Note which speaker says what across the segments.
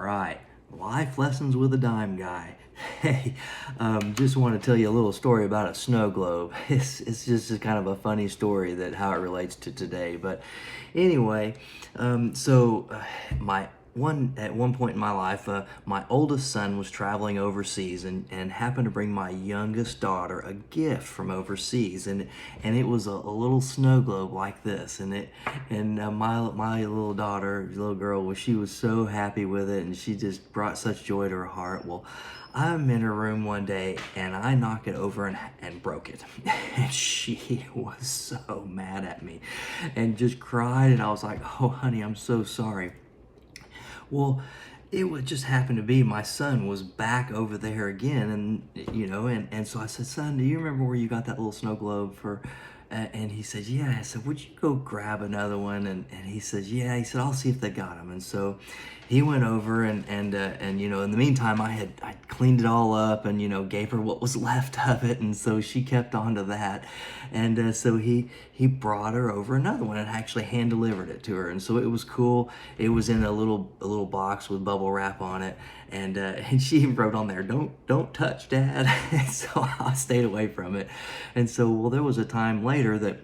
Speaker 1: right, life lessons with a dime guy. Hey, just want to tell you a little story about a snow globe. It's just a kind of a funny story that how it relates to today. But anyway, my at one point in my life, my oldest son was traveling overseas and happened to bring my youngest daughter a gift from overseas, and it was a little snow globe like this, and my little daughter, little girl, she was so happy with it, and she just brought such joy to her heart. Well, I'm in her room one day and I knock it over and broke it. And she was so mad at me and just cried. And I was like, oh, honey, I'm so sorry. Well, it would just happen to be my son was back over there again. And so I said, son, do you remember where you got that little snow globe for? And he said, yeah. I said, would you go grab another one? And he says, yeah. He said, I'll see if they got them. And so he went over and in the meantime I cleaned it all up and gave her what was left of it, and so she kept on to that, and so he brought her over another one and actually hand delivered it to her, and so it was cool. It was in a little box with bubble wrap on it, and she even wrote on there, don't touch, Dad. So I stayed away from it, and so well there was a time later that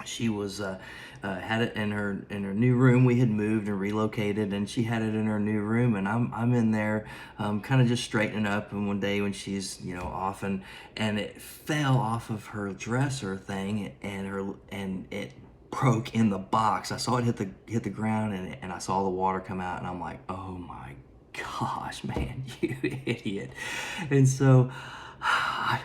Speaker 1: she was had it in her new room. We had moved and relocated, and she had it in her new room. And I'm in there, kind of just straightening up. And one day when she's off, and it fell off of her dresser thing, and it broke in the box. I saw it hit the ground, and I saw the water come out, and I'm like, oh my gosh, man, you idiot. And so I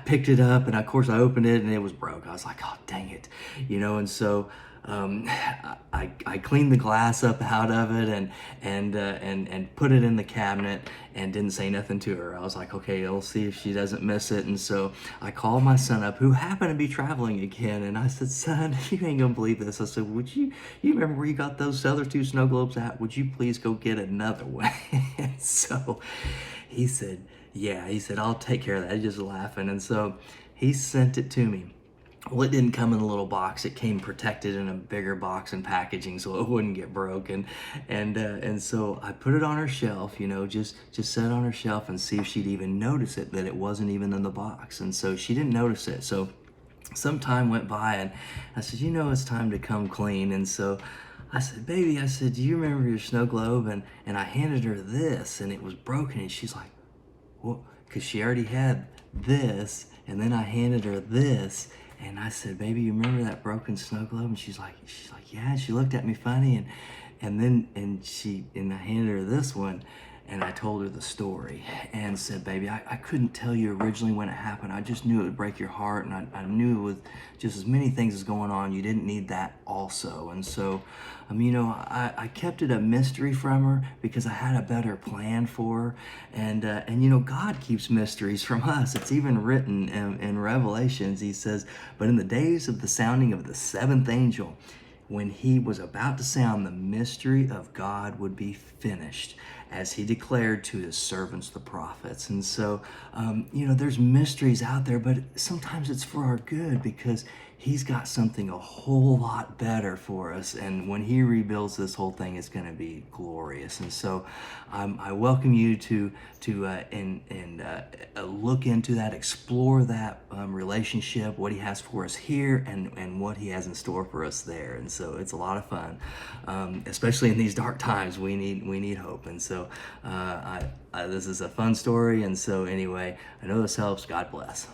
Speaker 1: picked it up, and of course I opened it and it was broke. I was like, oh, dang it, and so I cleaned the glass up out of it and put it in the cabinet and didn't say nothing to her. I was like, okay, I'll see if she doesn't miss it. And so I called my son up, who happened to be traveling again, and I said, son, you ain't gonna believe this. I said, you remember where you got those other two snow globes at? Would you please go get another one? And so he said, yeah. He said, I'll take care of that. He's just laughing. And so he sent it to me. Well, it didn't come in a little box. It came protected in a bigger box and packaging so it wouldn't get broken. And so I put it on her shelf, just set it on her shelf and see if she'd even notice it, that it wasn't even in the box. And so she didn't notice it. So some time went by, and I said, it's time to come clean. And so I said, baby, I said, do you remember your snow globe? And I handed her this, and it was broken. And she's like, well, because she already had this, and then I handed her this. And I said, baby, you remember that broken snow globe? And she's like, yeah. And she looked at me funny, and I handed her this one, and I told her the story and said, baby, I couldn't tell you originally when it happened. I just knew it would break your heart, and I knew with just as many things as going on, you didn't need that also. And so, I kept it a mystery from her because I had a better plan for her. And God keeps mysteries from us. It's even written in Revelations. He says, but in the days of the sounding of the seventh angel, when he was about to sound, the mystery of God would be finished, as he declared to his servants, the prophets. And so, there's mysteries out there, but sometimes it's for our good because he's got something a whole lot better for us. And when he rebuilds this whole thing, it's going to be glorious. And so I welcome you to look into that, explore that relationship, what he has for us here, and what he has in store for us there. And so it's a lot of fun, especially in these dark times. We need hope. And so this is a fun story. And so anyway, I know this helps. God bless.